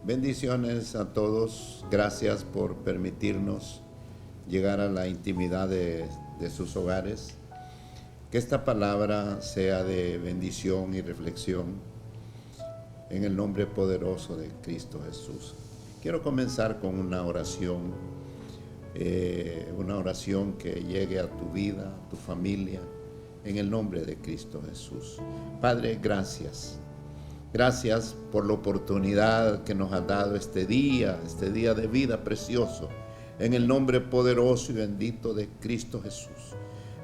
Bendiciones a todos. Gracias por permitirnos llegar a la intimidad de sus hogares. Que esta palabra sea de bendición y reflexión en el nombre poderoso de Cristo Jesús. Quiero comenzar con una oración que llegue a tu vida, a tu familia, en el nombre de Cristo Jesús. Padre, gracias. Gracias por la oportunidad que nos has dado este día de vida precioso, en el nombre poderoso y bendito de Cristo Jesús.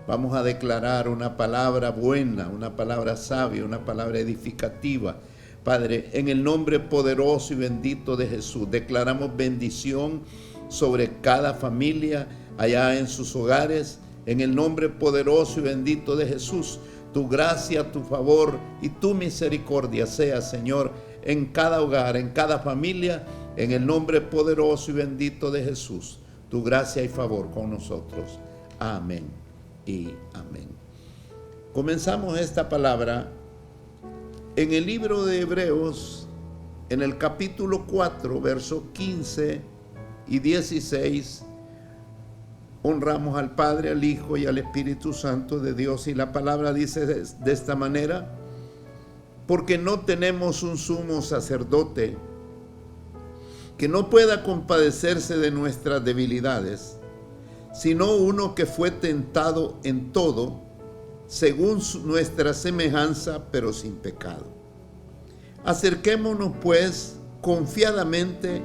Vamos a declarar una palabra buena, una palabra sabia, una palabra edificativa. Padre, en el nombre poderoso y bendito de Jesús, declaramos bendición sobre cada familia allá en sus hogares, en el nombre poderoso y bendito de Jesús. Tu gracia, tu favor y tu misericordia sea, Señor, en cada hogar, en cada familia, en el nombre poderoso y bendito de Jesús. Tu gracia y favor con nosotros. Amén y amén. Comenzamos esta palabra en el libro de Hebreos, en el capítulo 4, versos 15 y 16. Honramos al Padre, al Hijo y al Espíritu Santo de Dios. Y la palabra dice de esta manera: porque no tenemos un sumo sacerdote que no pueda compadecerse de nuestras debilidades, sino uno que fue tentado en todo, según nuestra semejanza, pero sin pecado. Acerquémonos pues confiadamente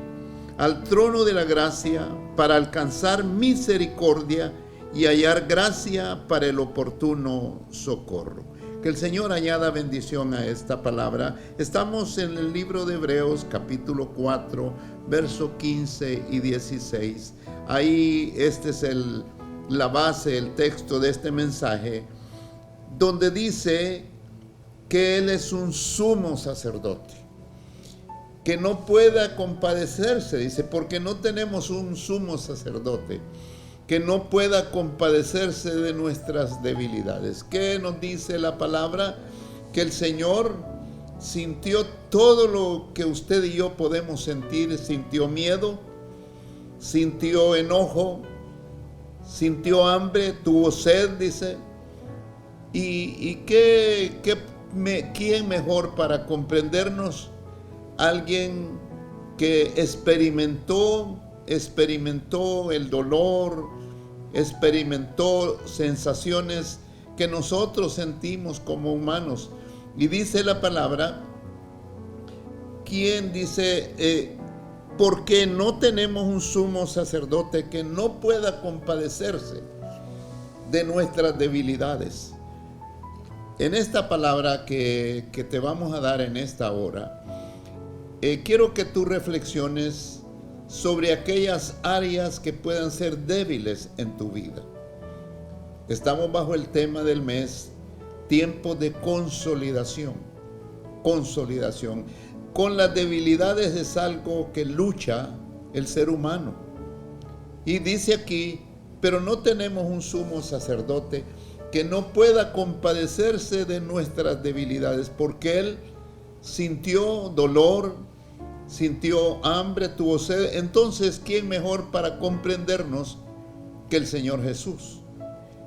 al trono de la gracia para alcanzar misericordia y hallar gracia para el oportuno socorro. Que el Señor añada bendición a esta palabra. Estamos en el libro de Hebreos, capítulo 4, versos 15 y 16. Ahí este es la base, el texto de este mensaje, donde dice que Él es un sumo sacerdote, que no pueda compadecerse, dice, porque no tenemos un sumo sacerdote que no pueda compadecerse de nuestras debilidades. ¿Qué nos dice la palabra? Que el Señor sintió todo lo que usted y yo podemos sentir. Sintió miedo, sintió enojo, sintió hambre, tuvo sed, dice. ¿Quién mejor para comprendernos? Alguien que experimentó el dolor, experimentó sensaciones que nosotros sentimos como humanos. Y dice la palabra, ¿quién dice? Porque no tenemos un sumo sacerdote que no pueda compadecerse de nuestras debilidades. En esta palabra que te vamos a dar en esta hora, quiero que tú reflexiones sobre aquellas áreas que puedan ser débiles en tu vida. Estamos bajo el tema del mes, tiempo de consolidación. Consolidación. Con las debilidades es algo que lucha el ser humano. Y dice aquí, pero no tenemos un sumo sacerdote que no pueda compadecerse de nuestras debilidades, porque Él sintió dolor, sintió hambre, tuvo sed. Entonces, ¿quién mejor para comprendernos que el Señor Jesús?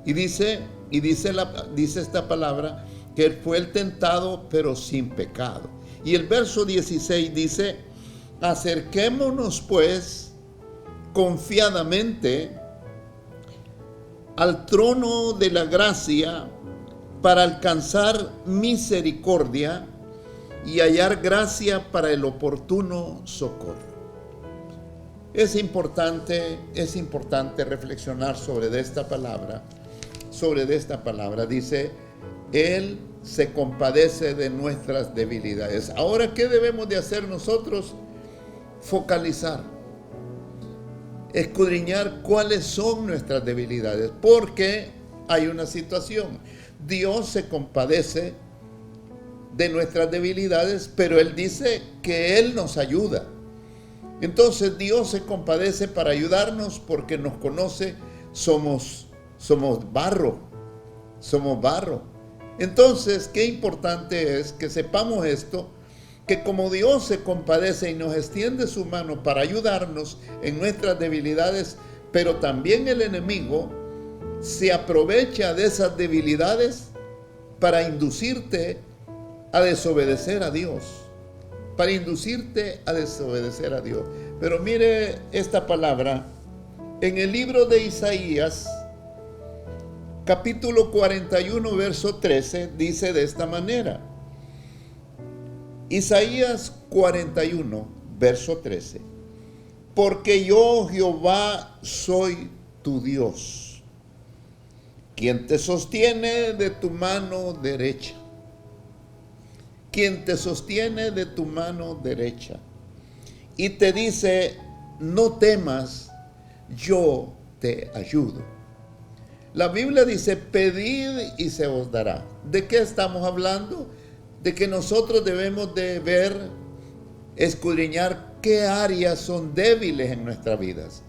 Y dice esta palabra que Él fue el tentado, pero sin pecado. Y el verso 16 dice: acerquémonos pues confiadamente al trono de la gracia para alcanzar misericordia y hallar gracia para el oportuno socorro. Es importante reflexionar sobre esta palabra. Dice, Él se compadece de nuestras debilidades. Ahora, ¿qué debemos de hacer nosotros? Focalizar, escudriñar cuáles son nuestras debilidades, porque hay una situación. Dios se compadece de nuestras debilidades, pero Él dice que Él nos ayuda. Entonces Dios se compadece para ayudarnos porque nos conoce. Somos barro. Entonces, qué importante es que sepamos esto, que como Dios se compadece y nos extiende su mano para ayudarnos en nuestras debilidades, pero también el enemigo se aprovecha de esas debilidades para inducirte a desobedecer a Dios. Para inducirte a desobedecer a Dios. Pero mire esta palabra en el libro de Isaías, capítulo 41, verso 13, dice de esta manera. Isaías 41, verso 13. Porque yo, Jehová, soy tu Dios, quien te sostiene de tu mano derecha. Quien te sostiene de tu mano derecha. Y te dice, no temas, yo te ayudo. La Biblia dice, pedid y se os dará. ¿De qué estamos hablando? De que nosotros debemos de ver, escudriñar qué áreas son débiles en nuestras vidas.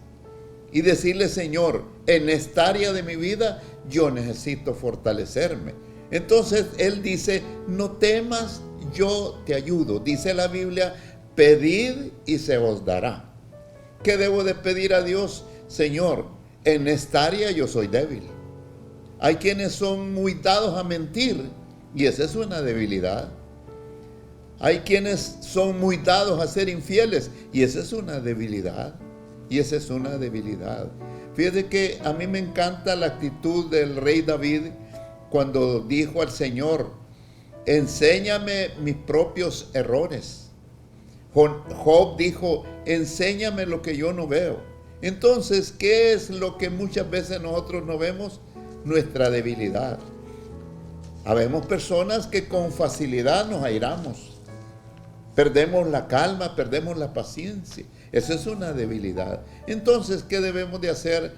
Y decirle, Señor, en esta área de mi vida yo necesito fortalecerme. Entonces Él dice, no temas, yo te ayudo. Dice la Biblia, pedid y se os dará. ¿Qué debo de pedir a Dios? Señor, en esta área yo soy débil. Hay quienes son muy dados a mentir y esa es una debilidad. Hay quienes son muy dados a ser infieles y esa es una debilidad. Y esa es una debilidad. Fíjate que a mí me encanta la actitud del rey David cuando dijo al Señor, enséñame mis propios errores. Job dijo, enséñame lo que yo no veo. Entonces, ¿qué es lo que muchas veces nosotros no vemos? Nuestra debilidad. Habemos personas que con facilidad nos airamos. Perdemos la calma, perdemos la paciencia. Esa es una debilidad. Entonces, ¿qué debemos de hacer?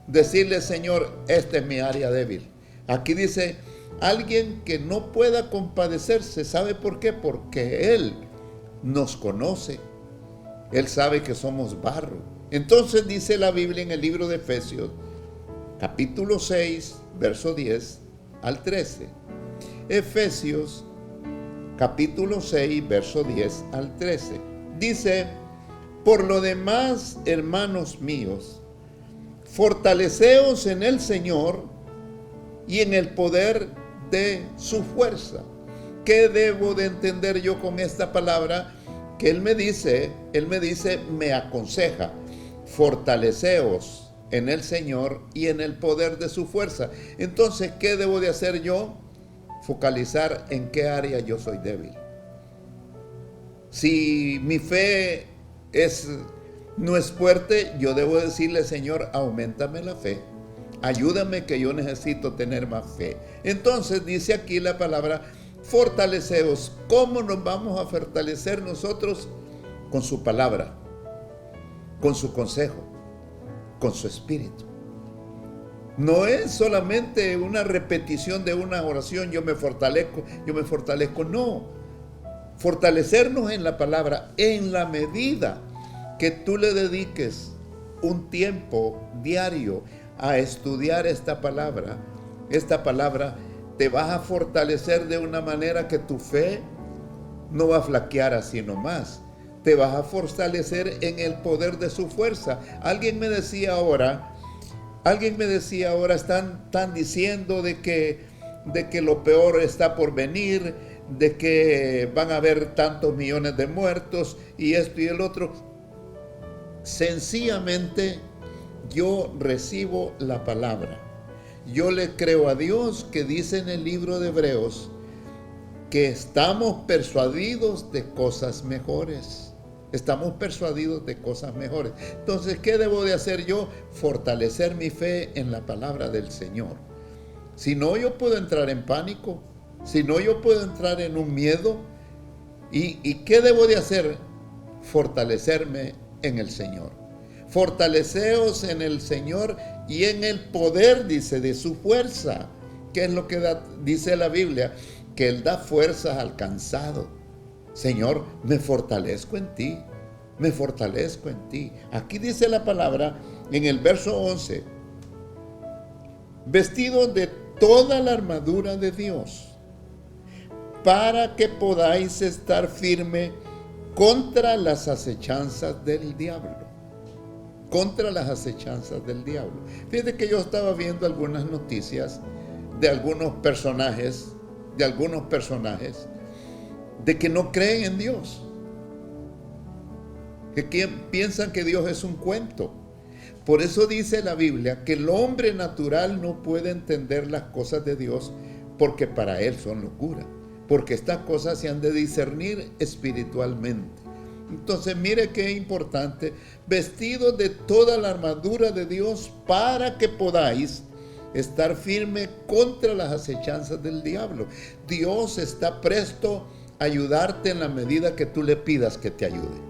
Decirle, Señor, esta es mi área débil. Aquí dice, alguien que no pueda compadecerse, ¿sabe por qué? Porque Él nos conoce. Él sabe que somos barro. Entonces dice la Biblia en el libro de Efesios, capítulo 6, verso 10 al 13. Efesios, capítulo 6, verso 10 al 13. Dice, por lo demás, hermanos míos, fortaleceos en el Señor y en el poder de su fuerza. ¿Qué debo de entender yo con esta palabra? Que Él me dice, me aconseja, fortaleceos en el Señor y en el poder de su fuerza. Entonces, ¿qué debo de hacer yo? Focalizar en qué área yo soy débil. Si mi fe no es fuerte, yo debo decirle, Señor, auméntame la fe. Ayúdame que yo necesito tener más fe. Entonces dice aquí la palabra, fortaleceos. ¿Cómo nos vamos a fortalecer nosotros? Con su palabra, con su consejo, con su espíritu. No es solamente una repetición de una oración, yo me fortalezco, no. Fortalecernos en la palabra, en la medida que tú le dediques un tiempo diario a estudiar esta palabra te vas a fortalecer de una manera que tu fe no va a flaquear así nomás. Te vas a fortalecer en el poder de su fuerza. Alguien me decía ahora, están diciendo de que lo peor está por venir, de que van a haber tantos millones de muertos y esto y el otro. Sencillamente, yo recibo la palabra. Yo le creo a Dios que dice en el libro de Hebreos que estamos persuadidos de cosas mejores. Estamos persuadidos de cosas mejores. Entonces, ¿qué debo de hacer yo? Fortalecer mi fe en la palabra del Señor. Si no, yo puedo entrar en pánico. Si no, yo puedo entrar en un miedo. ¿Y qué debo de hacer? Fortalecerme en el Señor. Fortaleceos en el Señor y en el poder, dice, de su fuerza. ¿Qué es lo que dice la Biblia? Que Él da fuerzas al cansado. Señor, me fortalezco en ti. Me fortalezco en ti. Aquí dice la palabra en el verso 11. Vestido de toda la armadura de Dios, para que podáis estar firme contra las acechanzas del diablo. Contra las acechanzas del diablo. Fíjate que yo estaba viendo algunas noticias de algunos personajes, de que no creen en Dios, que piensan que Dios es un cuento. Por eso dice la Biblia que el hombre natural no puede entender las cosas de Dios, porque para él son locura, porque estas cosas se han de discernir espiritualmente. Entonces mire qué importante: vestidos de toda la armadura de Dios para que podáis estar firme contra las acechanzas del diablo. Dios está presto a ayudarte en la medida que tú le pidas que te ayude.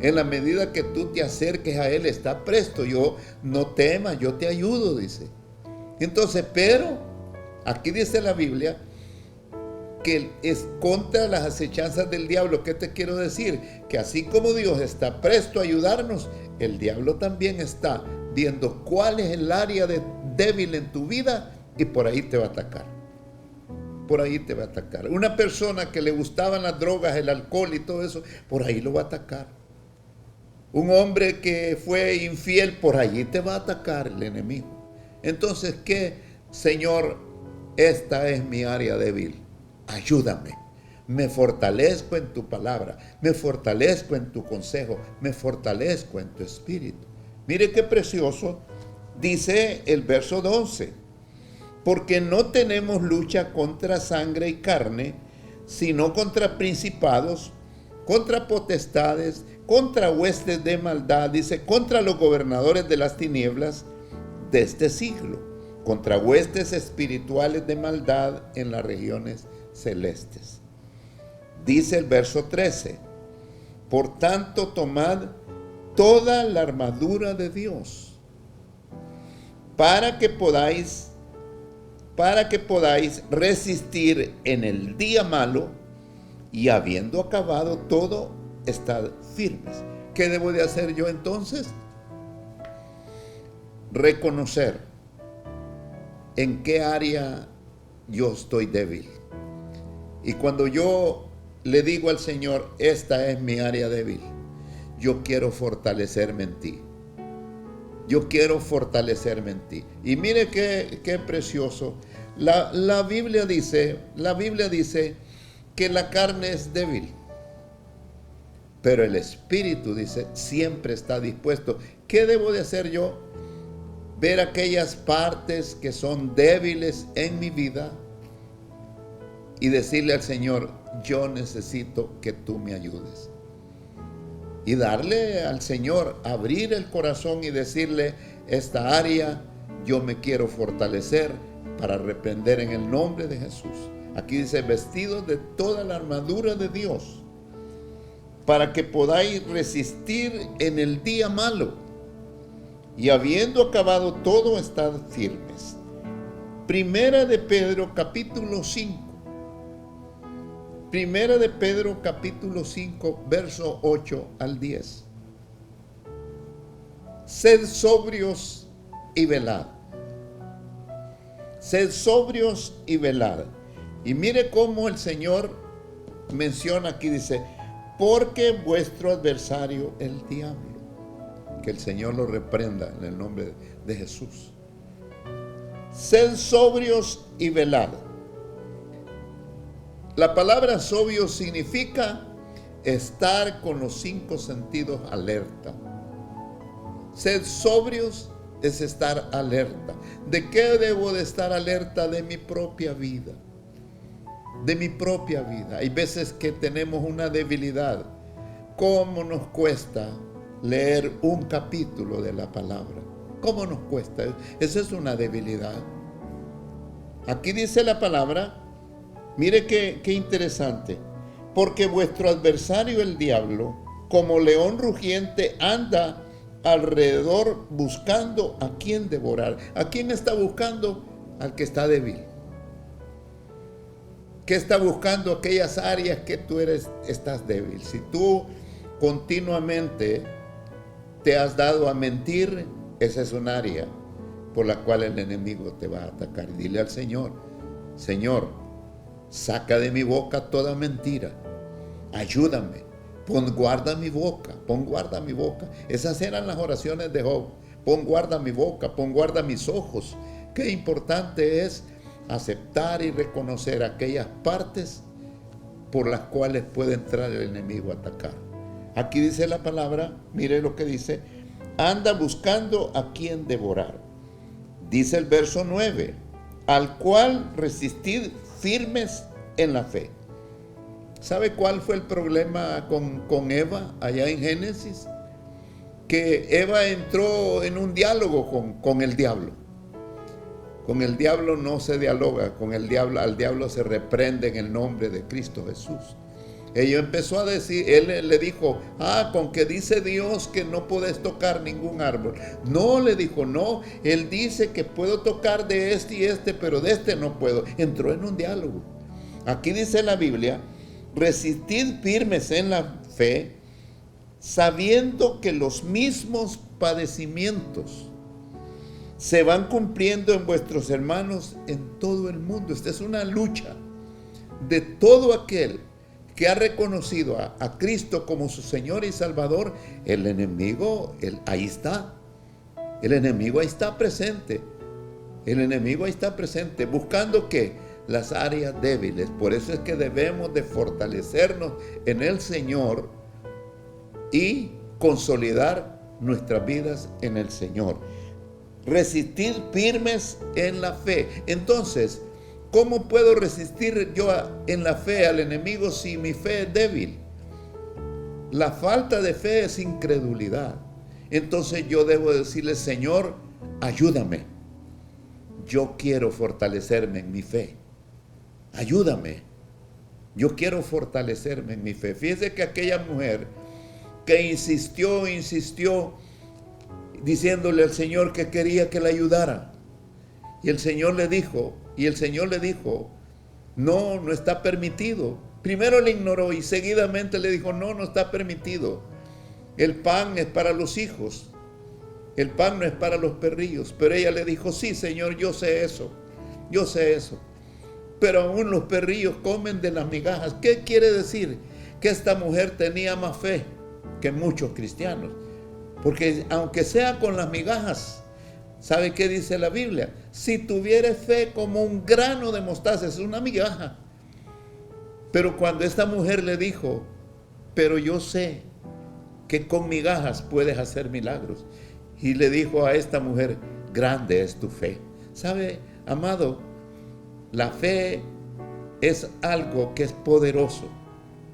En la medida que tú te acerques a Él, está presto. Yo no temas, yo te ayudo, dice. Entonces, pero aquí dice la Biblia que es contra las acechanzas del diablo. ¿Qué te quiero decir? Que así como Dios está presto a ayudarnos, el diablo también está viendo cuál es el área débil en tu vida y por ahí te va a atacar. Por ahí te va a atacar. Una persona que le gustaban las drogas, el alcohol y todo eso, por ahí lo va a atacar. Un hombre que fue infiel, por allí te va a atacar el enemigo. Entonces, ¿qué? Señor, esta es mi área débil. Ayúdame. Me fortalezco en tu palabra. Me fortalezco en tu consejo. Me fortalezco en tu espíritu. Mire qué precioso. Dice el verso 12. Porque no tenemos lucha contra sangre y carne, sino contra principados, contra potestades, contra huestes de maldad, dice, contra los gobernadores de las tinieblas de este siglo, contra huestes espirituales de maldad en las regiones celestes. Dice el verso 13, por tanto tomad toda la armadura de Dios, para que podáis resistir en el día malo, y habiendo acabado todo, estad firmes. ¿Qué debo de hacer yo entonces? Reconocer en qué área yo estoy débil. Y cuando yo le digo al Señor, esta es mi área débil, yo quiero fortalecerme en ti. Yo quiero fortalecerme en ti. Y mire qué precioso. La Biblia dice que la carne es débil, pero el espíritu, dice, siempre está dispuesto. ¿Qué debo de hacer yo? Ver aquellas partes que son débiles en mi vida y decirle al Señor, yo necesito que tú me ayudes. Y darle al Señor, abrir el corazón y decirle, esta área yo me quiero fortalecer para reprender en el nombre de Jesús. Aquí dice, vestidos de toda la armadura de Dios, para que podáis resistir en el día malo, y habiendo acabado todo, estad firmes. Primera de Pedro, capítulo 5. Primera de Pedro, capítulo 5, verso 8 al 10. Sed sobrios y velad. Sed sobrios y velad. Y mire cómo el Señor menciona aquí, dice, porque vuestro adversario, el diablo, que el Señor lo reprenda en el nombre de Jesús. Sed sobrios y velad. La palabra sobrio significa estar con los 5 sentidos alerta. Sed sobrios es estar alerta. ¿De qué debo de estar alerta? De mi propia vida. De mi propia vida. Hay veces que tenemos una debilidad. ¿Cómo nos cuesta leer un capítulo de la palabra? ¿Cómo nos cuesta? Esa es una debilidad. Aquí dice la palabra, mire qué interesante. Porque vuestro adversario el diablo, como león rugiente, anda alrededor buscando a quien devorar. ¿A quién está buscando? Al que está débil. ¿Qué está buscando? Aquellas áreas que tú estás débil. Si tú continuamente te has dado a mentir, esa es un área por la cual el enemigo te va a atacar. Y dile al Señor, Señor, Saca de mi boca toda mentira. Ayúdame. Pon guarda mi boca. Pon guarda mi boca. Esas eran las oraciones de Job. Pon guarda mi boca. Pon guarda mis ojos. Qué importante es aceptar y reconocer aquellas partes por las cuales puede entrar el enemigo a atacar. Aquí dice la palabra, mire lo que dice: anda buscando a quien devorar. Dice el verso 9, al cual resistid firmes en la fe. ¿Sabe cuál fue el problema con Eva allá en Génesis? Que Eva entró en un diálogo con el diablo. Con el diablo no se dialoga, con el diablo, al diablo se reprende en el nombre de Cristo Jesús. Ella empezó a decir, él le dijo, con que dice Dios que no puedes tocar ningún árbol. No, le dijo, no, Él dice que puedo tocar de este y este, pero de este no puedo. Entró en un diálogo. Aquí dice la Biblia, resistid firmes en la fe, sabiendo que los mismos padecimientos se van cumpliendo en vuestros hermanos en todo el mundo. Esta es una lucha de todo aquel que ha reconocido a Cristo como su Señor y Salvador. El enemigo, ahí está. El enemigo ahí está presente. El enemigo ahí está presente, buscando ¿qué? Las áreas débiles. Por eso es que debemos de fortalecernos en el Señor y consolidar nuestras vidas en el Señor. Resistir firmes en la fe. Entonces, ¿cómo puedo resistir yo en la fe al enemigo si mi fe es débil? La falta de fe es incredulidad. Entonces yo debo decirle, Señor, ayúdame. Yo quiero fortalecerme en mi fe. Ayúdame. Yo quiero fortalecerme en mi fe. Fíjese que aquella mujer que insistió, diciéndole al Señor que quería que la ayudara. Y el Señor le dijo, no está permitido. Primero le ignoró y seguidamente le dijo, no está permitido. El pan es para los hijos. El pan no es para los perrillos. Pero ella le dijo, sí, Señor, yo sé eso. Pero aún los perrillos comen de las migajas. ¿Qué quiere decir? Que esta mujer tenía más fe que muchos cristianos. Porque aunque sea con las migajas, ¿sabe qué dice la Biblia? Si tuvieres fe como un grano de mostaza, es una migaja. Pero cuando esta mujer le dijo, pero yo sé que con migajas puedes hacer milagros. Y le dijo a esta mujer, grande es tu fe. ¿Sabe, amado? La fe es algo que es poderoso.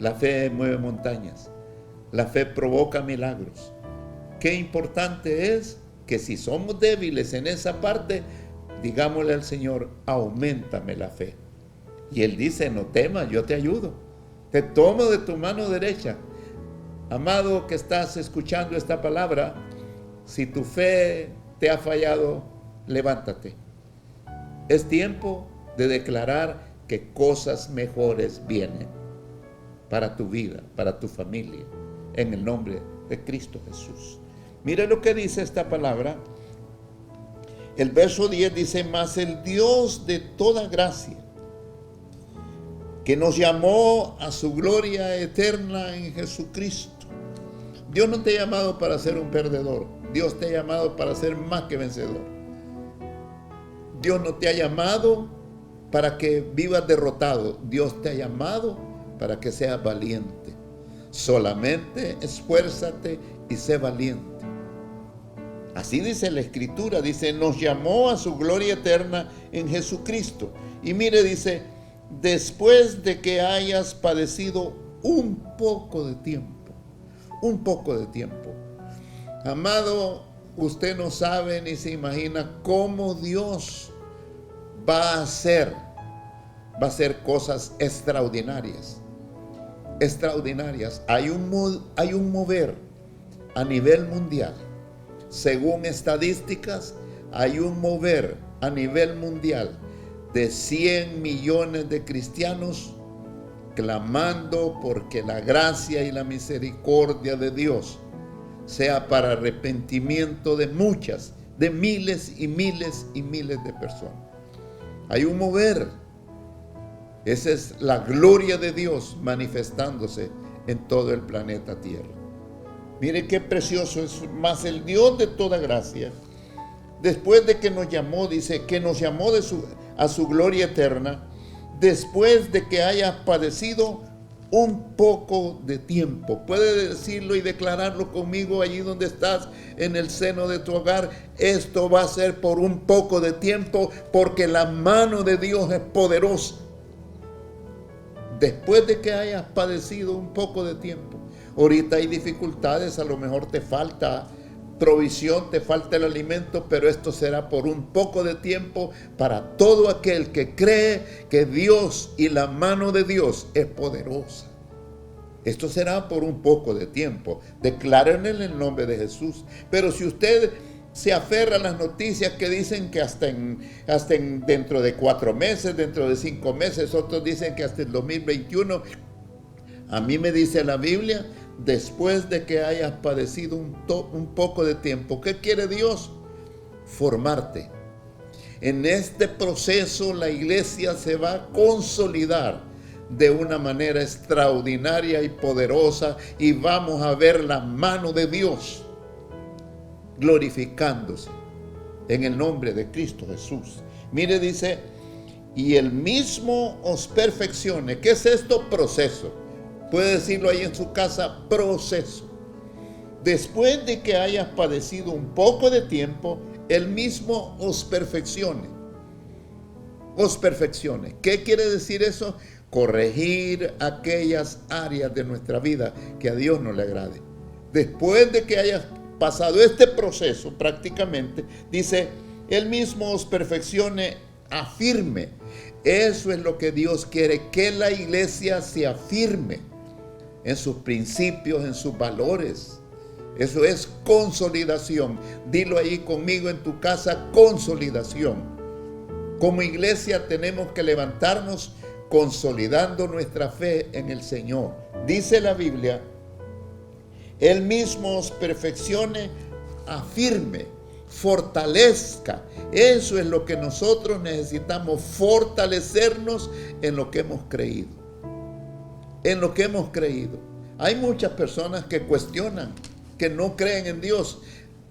La fe mueve montañas. La fe provoca milagros. Qué importante es que si somos débiles en esa parte, digámosle al Señor, auméntame la fe. Y Él dice, no temas, yo te ayudo. Te tomo de tu mano derecha. Amado que estás escuchando esta palabra, si tu fe te ha fallado, levántate. Es tiempo de declarar que cosas mejores vienen para tu vida, para tu familia, en el nombre de Cristo Jesús. Mire lo que dice esta palabra. El verso 10 dice, mas el Dios de toda gracia, que nos llamó a su gloria eterna en Jesucristo. Dios no te ha llamado para ser un perdedor. Dios te ha llamado para ser más que vencedor. Dios no te ha llamado para que vivas derrotado. Dios te ha llamado para que seas valiente. Solamente esfuérzate y sé valiente. Así dice la Escritura, dice, nos llamó a su gloria eterna en Jesucristo. Y mire, dice, después de que hayas padecido un poco de tiempo. Amado, usted no sabe ni se imagina cómo Dios va a hacer cosas extraordinarias. Hay un mover a nivel mundial. Según estadísticas, hay un mover a nivel mundial de 100 millones de cristianos clamando porque la gracia y la misericordia de Dios sea para arrepentimiento de miles y miles y miles de personas. Hay un mover. Esa es la gloria de Dios manifestándose en todo el planeta Tierra. Mire qué precioso es. Más el Dios de toda gracia, después de que nos llamó, dice que nos llamó a su gloria eterna, después de que haya padecido un poco de tiempo. Puede decirlo y declararlo conmigo allí donde estás, en el seno de tu hogar. Esto va a ser por un poco de tiempo, porque la mano de Dios es poderosa. Después de que hayas padecido un poco de tiempo. Ahorita hay dificultades, a lo mejor te falta provisión, te falta el alimento, pero esto será por un poco de tiempo para todo aquel que cree que Dios y la mano de Dios es poderosa. Esto será por un poco de tiempo. Declárenlo en el nombre de Jesús. Pero si usted se aferra a las noticias que dicen que dentro de 4 meses, dentro de 5 meses, otros dicen que hasta el 2021, a mí me dice la Biblia, después de que hayas padecido un poco de tiempo. ¿Qué quiere Dios? Formarte. En este proceso la iglesia se va a consolidar de una manera extraordinaria y poderosa, y vamos a ver la mano de Dios glorificándose en el nombre de Cristo Jesús. Mire, dice, y el mismo os perfeccione. ¿Qué es esto? Proceso. Puede decirlo ahí en su casa, proceso. Después de que hayas padecido un poco de tiempo, el mismo os perfeccione. Os perfeccione. ¿Qué quiere decir eso? Corregir aquellas áreas de nuestra vida que a Dios no le agrade. Después de que hayas pasado este proceso, prácticamente, dice, Él mismo os perfeccione, afirme. Eso es lo que Dios quiere, que la iglesia se afirme en sus principios, en sus valores. Eso es consolidación. Dilo ahí conmigo en tu casa, consolidación. Como iglesia tenemos que levantarnos consolidando nuestra fe en el Señor. Dice la Biblia, Él mismo os perfeccione, afirme, fortalezca. Eso es lo que nosotros necesitamos, fortalecernos en lo que hemos creído. En lo que hemos creído. Hay muchas personas que cuestionan, que no creen en Dios.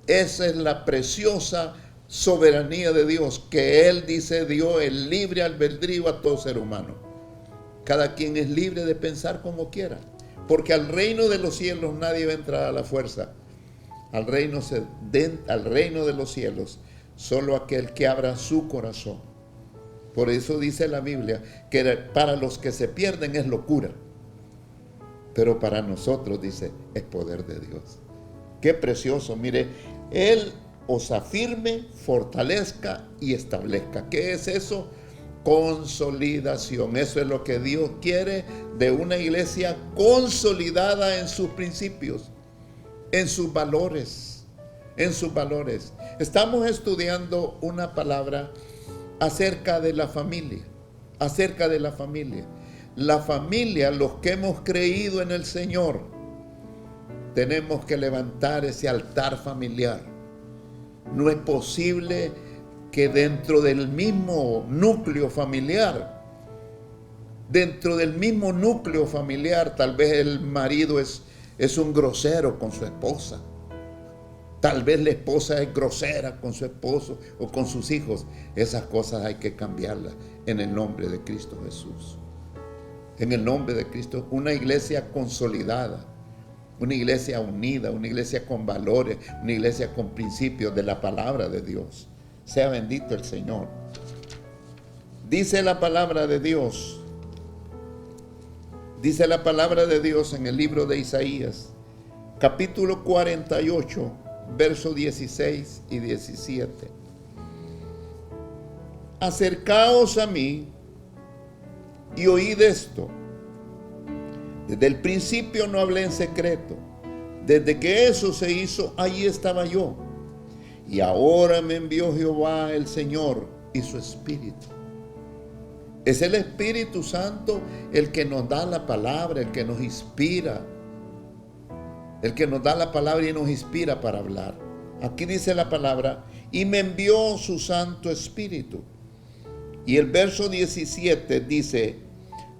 Esa es la preciosa soberanía de Dios, que Él dice dio el libre albedrío a todo ser humano. Cada quien es libre de pensar como quiera, porque al reino de los cielos nadie va a entrar a la fuerza. Al reino de los cielos solo aquel que abra su corazón. Por eso dice la Biblia que para los que se pierden es locura, pero para nosotros, dice, es poder de Dios. Qué precioso. Mire, Él os afirme, fortalezca y establezca. ¿Qué es eso? Consolidación. Eso es lo que Dios quiere de una iglesia consolidada en sus principios, en sus valores, en sus valores. Estamos estudiando una palabra acerca de la familia, acerca de la familia. La familia, los que hemos creído en el Señor, tenemos que levantar ese altar familiar. No es posible que dentro del mismo núcleo familiar, tal vez el marido es un grosero con su esposa. Tal vez la esposa es grosera con su esposo o con sus hijos. Esas cosas hay que cambiarlas en el nombre de Cristo Jesús. En el nombre de Cristo, una iglesia consolidada, una iglesia unida, una iglesia con valores, una iglesia con principios de la palabra de Dios. Sea bendito el Señor. Dice la palabra de Dios. Dice la palabra de Dios en el libro de Isaías, capítulo 48, versos 16 y 17. Acercaos a mí y oíd esto. Desde el principio no hablé en secreto. Desde que eso se hizo, allí estaba yo. Y ahora me envió Jehová el Señor y su Espíritu. Es el Espíritu Santo el que nos da la palabra, el que nos inspira. El que nos da la palabra y nos inspira para hablar. Aquí dice la palabra, y me envió su Santo Espíritu. Y el verso 17 dice,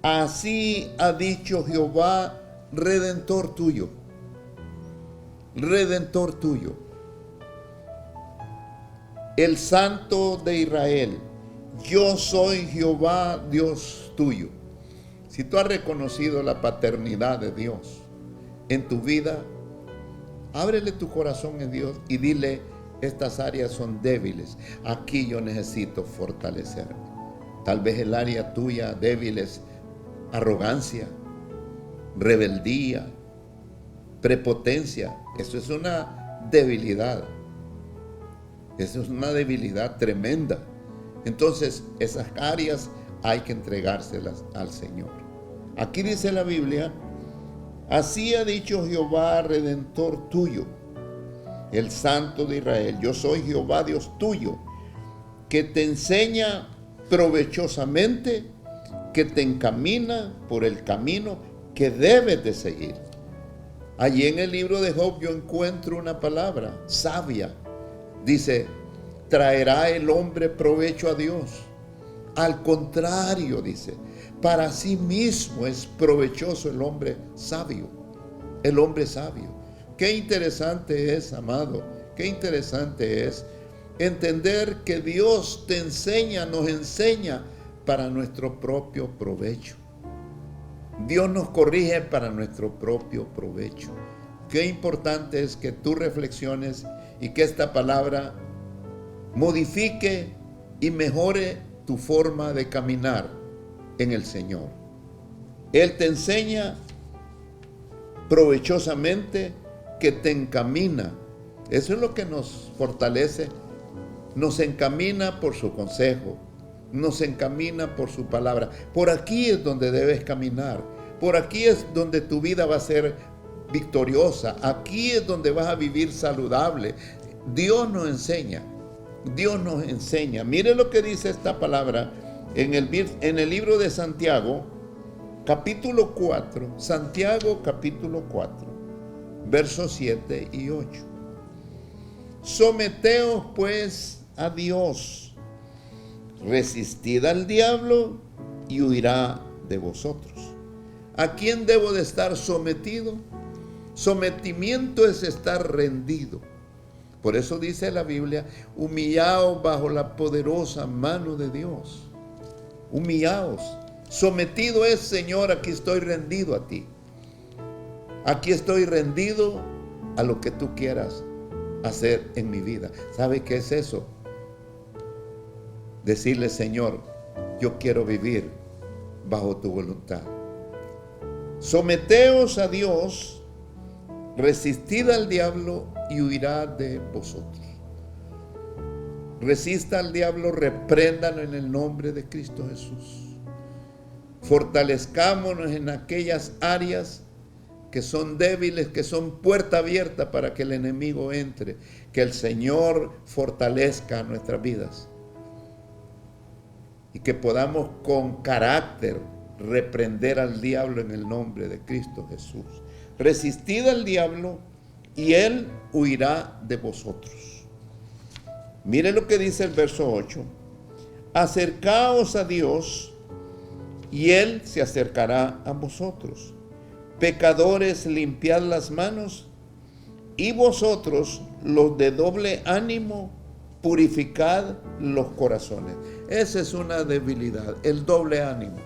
Así ha dicho Jehová, Redentor tuyo. Redentor tuyo. El Santo de Israel. Yo soy Jehová, Dios tuyo. Si tú has reconocido la paternidad de Dios en tu vida, ábrele tu corazón a Dios y dile: estas áreas son débiles. Aquí yo necesito fortalecerme. Tal vez el área tuya débil es arrogancia, rebeldía, prepotencia. Eso es una debilidad. Eso es una debilidad tremenda. Entonces, esas áreas hay que entregárselas al Señor. Aquí dice la Biblia: así ha dicho Jehová, Redentor tuyo, el Santo de Israel. Yo soy Jehová, Dios tuyo, que te enseña provechosamente, que te encamina por el camino que debes de seguir. Allí en el libro de Job yo encuentro una palabra sabia. Dice: ¿traerá el hombre provecho a Dios? Al contrario, dice, para sí mismo es provechoso el hombre sabio. El hombre sabio. Qué interesante es, amado, qué interesante es entender que Dios te enseña, nos enseña para nuestro propio provecho. Dios nos corrige para nuestro propio provecho. Qué importante es que tú reflexiones y que esta palabra modifique y mejore tu forma de caminar en el Señor. Él te enseña provechosamente, que te encamina. Eso es lo que nos fortalece. Nos encamina por su consejo, nos encamina por su palabra. Por aquí es donde debes caminar. Por aquí es donde tu vida va a ser victoriosa. Aquí es donde vas a vivir saludable. Dios nos enseña. Dios nos enseña. Mire lo que dice esta palabra en el libro de Santiago, capítulo 4. Santiago, capítulo 4, versos 7 y 8. Someteos pues a Dios, resistid al diablo y huirá de vosotros. ¿A quién debo de estar sometido? Sometimiento es estar rendido. Por eso dice la Biblia: humillaos bajo la poderosa mano de Dios. Humillaos. Sometido es: Señor, aquí estoy rendido a ti. Aquí estoy rendido a lo que tú quieras hacer en mi vida. ¿Sabe qué es eso? Decirle: Señor, yo quiero vivir bajo tu voluntad. Someteos a Dios, resistid al diablo y huirá de vosotros. Resista al diablo, repréndalo en el nombre de Cristo Jesús. Fortalezcámonos en aquellas áreas que son débiles, que son puerta abierta para que el enemigo entre. Que el Señor fortalezca nuestras vidas y que podamos con carácter reprender al diablo en el nombre de Cristo Jesús. Resistid al diablo y él huirá de vosotros. Mire lo que dice el verso 8. Acercaos a Dios y él se acercará a vosotros. Pecadores, limpiad las manos, y vosotros, los de doble ánimo, purificad los corazones. Esa es una debilidad, el doble ánimo.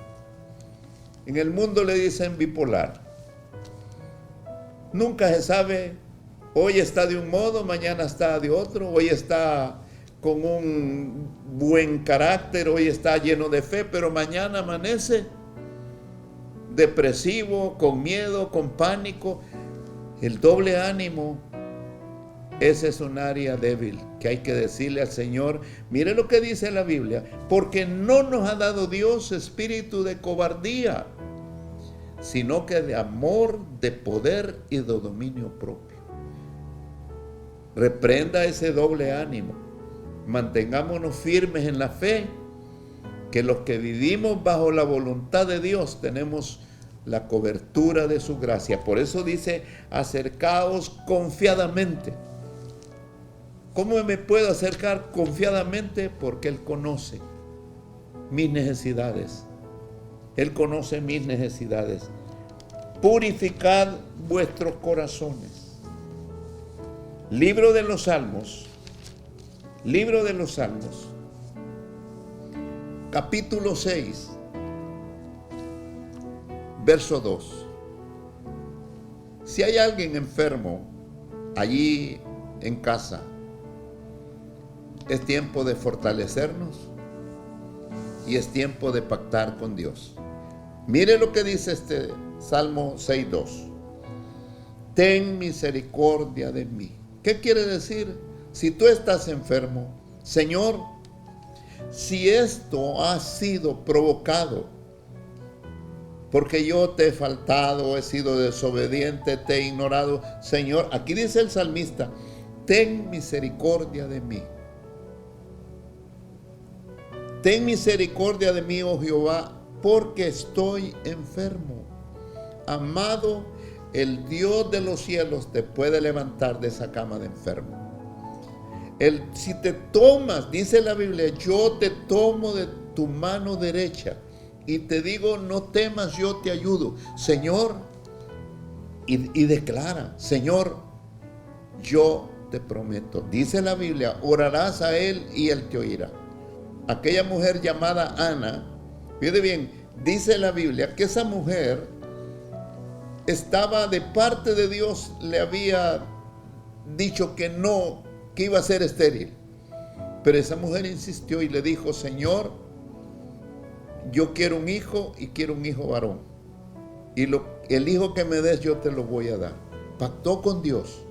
En el mundo le dicen bipolar. Nunca se sabe, hoy está de un modo, mañana está de otro, hoy está con un buen carácter, hoy está lleno de fe, pero mañana amanece depresivo, con miedo, con pánico. El doble ánimo, ese es un área débil que hay que decirle al Señor. Mire lo que dice la Biblia: porque no nos ha dado Dios espíritu de cobardía, sino que de amor, de poder y de dominio propio. Reprenda ese doble ánimo. Mantengámonos firmes en la fe, que los que vivimos bajo la voluntad de Dios tenemos la cobertura de su gracia. Por eso dice: acercaos confiadamente. ¿Cómo me puedo acercar confiadamente? Porque Él conoce mis necesidades. Él conoce mis necesidades. Purificad vuestros corazones. Libro de los Salmos, capítulo 6, verso 2. Si hay alguien enfermo allí en casa, es tiempo de fortalecernos y es tiempo de pactar con Dios. Mire lo que dice este Salmo 6:2. Ten misericordia de mí. ¿Qué quiere decir? Si tú estás enfermo, Señor, si esto ha sido provocado porque yo te he faltado, he sido desobediente, te he ignorado, Señor, aquí dice el salmista, ten misericordia de mí. Ten misericordia de mí, oh Jehová, porque estoy enfermo. Amado, el Dios de los cielos te puede levantar de esa cama de enfermo. Si te tomas, dice la Biblia, yo te tomo de tu mano derecha y te digo, no temas, yo te ayudo. Señor, y declara, Señor, yo te prometo. Dice la Biblia, orarás a Él y Él te oirá. Aquella mujer llamada Ana, fíjate bien, dice la Biblia que esa mujer estaba de parte de Dios, le había dicho que no, que iba a ser estéril. Pero esa mujer insistió y le dijo, Señor, yo quiero un hijo y quiero un hijo varón. Y el hijo que me des yo te lo voy a dar. Pactó con Dios.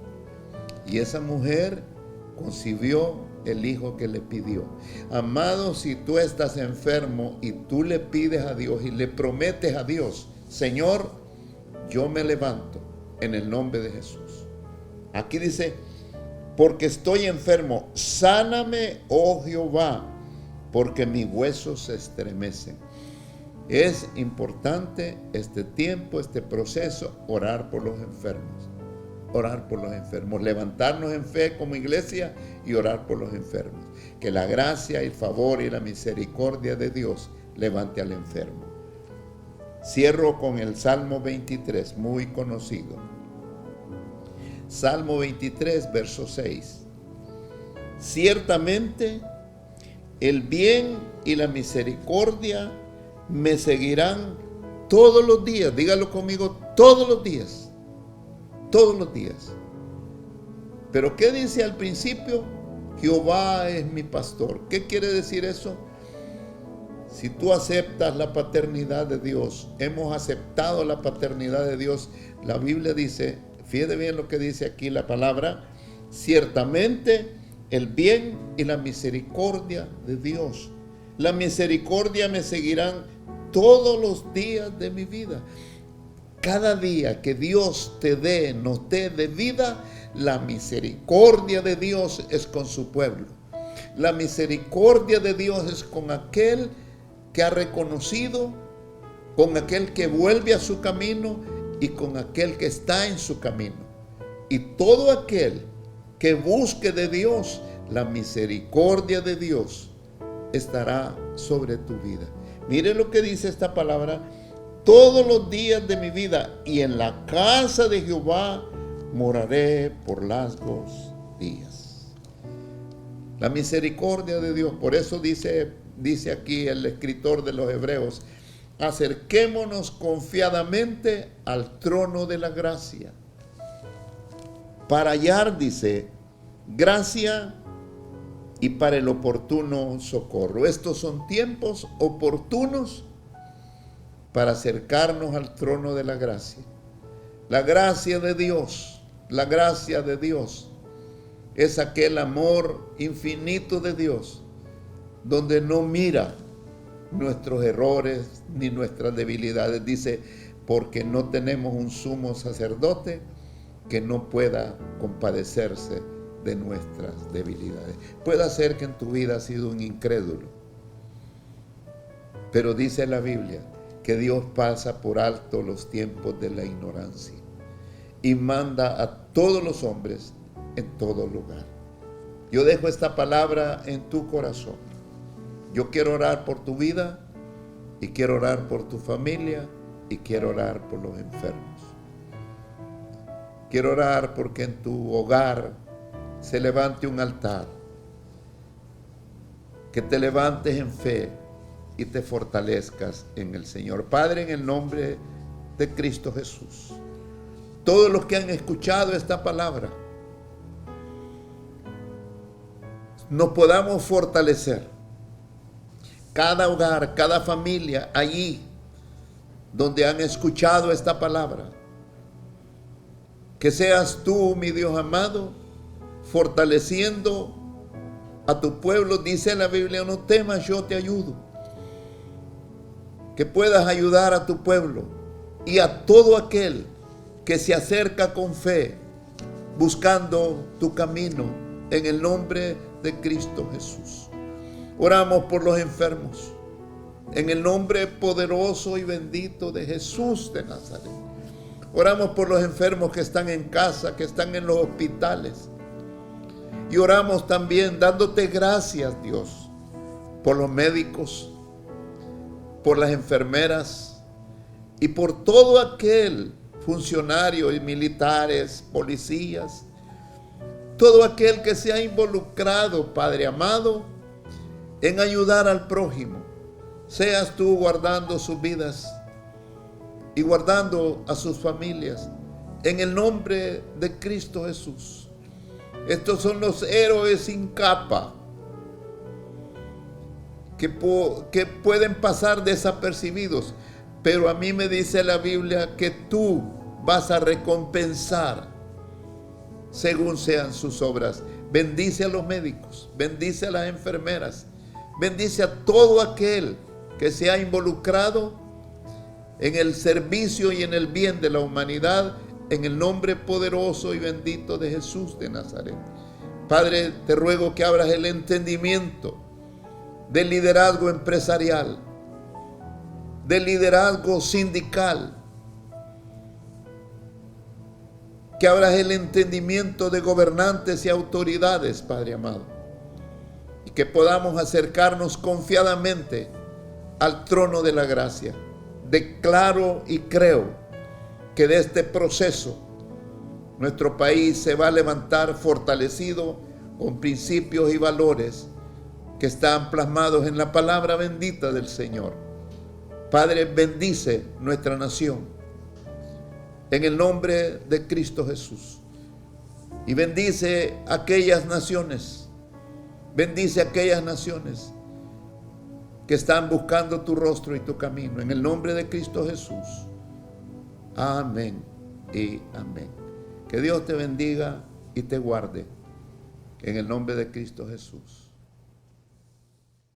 Y esa mujer concibió el hijo que le pidió. Amado, si tú estás enfermo y tú le pides a Dios y le prometes a Dios, Señor, yo me levanto en el nombre de Jesús. Aquí dice, porque estoy enfermo, sáname, oh Jehová, porque mis huesos se estremecen. Es importante este tiempo, este proceso, orar por los enfermos. Orar por los enfermos, levantarnos en fe como iglesia y orar por los enfermos. Que la gracia, el favor y la misericordia de Dios levante al enfermo. Cierro con el Salmo 23, muy conocido. Salmo 23, verso 6. Ciertamente el bien y la misericordia me seguirán todos los días. Dígalo conmigo, todos los días. Todos los días. Pero ¿qué dice al principio? Jehová es mi pastor. ¿Qué quiere decir eso? Si tú aceptas la paternidad de Dios, hemos aceptado la paternidad de Dios, la Biblia dice, fíjate bien lo que dice aquí la palabra, ciertamente el bien y la misericordia de Dios. La misericordia me seguirán todos los días de mi vida. Cada día que Dios nos dé de vida, la misericordia de Dios es con su pueblo. La misericordia de Dios es con aquel que ha reconocido, con aquel que vuelve a su camino y con aquel que está en su camino. Y todo aquel que busque de Dios, la misericordia de Dios estará sobre tu vida. Mire lo que dice esta palabra. Todos los días de mi vida y en la casa de Jehová moraré por largos días. La misericordia de Dios, por eso dice aquí el escritor de los Hebreos, acerquémonos confiadamente al trono de la gracia, para hallar, dice, gracia y para el oportuno socorro. Estos son tiempos oportunos para acercarnos al trono de la gracia. La gracia de Dios, la gracia de Dios es aquel amor infinito de Dios, donde no mira nuestros errores ni nuestras debilidades. Dice, porque no tenemos un sumo sacerdote que no pueda compadecerse de nuestras debilidades. Puede ser que en tu vida has sido un incrédulo, pero dice la Biblia que Dios pasa por alto los tiempos de la ignorancia y manda a todos los hombres en todo lugar. Yo dejo esta palabra en tu corazón. Yo quiero orar por tu vida Y quiero orar por tu familia y quiero orar por los enfermos. Quiero orar porque en tu hogar se levante un altar. Que te levantes en fe y te fortalezcas en el Señor. Padre, en el nombre de Cristo Jesús, todos los que han escuchado esta palabra, nos podamos fortalecer. Cada hogar, cada familia, allí donde han escuchado esta palabra. Que seas tú, mi Dios amado, fortaleciendo a tu pueblo. Dice la Biblia, no temas, yo te ayudo. Que puedas ayudar a tu pueblo y a todo aquel que se acerca con fe, buscando tu camino, en el nombre de Cristo Jesús. Oramos por los enfermos, en el nombre poderoso y bendito de Jesús de Nazaret. Oramos por los enfermos que están en casa, que están en los hospitales. Y oramos también dándote gracias, Dios, por los médicos, por las enfermeras y por todo aquel funcionario y militares, policías, todo aquel que se ha involucrado, Padre amado, en ayudar al prójimo. Seas tú guardando sus vidas y guardando a sus familias, en el nombre de Cristo Jesús. Estos son los héroes sin capa que pueden pasar desapercibidos, pero a mí me dice la Biblia que tú vas a recompensar según sean sus obras. Bendice a los médicos, bendice a las enfermeras, bendice a todo aquel que se ha involucrado en el servicio y en el bien de la humanidad, en el nombre poderoso y bendito de Jesús de Nazaret. Padre, te ruego que abras el entendimiento del liderazgo empresarial, del liderazgo sindical, que abras el entendimiento de gobernantes y autoridades, Padre amado, y que podamos acercarnos confiadamente al trono de la gracia. Declaro y creo que de este proceso nuestro país se va a levantar fortalecido con principios y valores que están plasmados en la palabra bendita del Señor. Padre, bendice nuestra nación en el nombre de Cristo Jesús. Y bendice aquellas naciones, bendice aquellas naciones que están buscando tu rostro y tu camino. En el nombre de Cristo Jesús. Amén y amén. Que Dios te bendiga y te guarde. En el nombre de Cristo Jesús.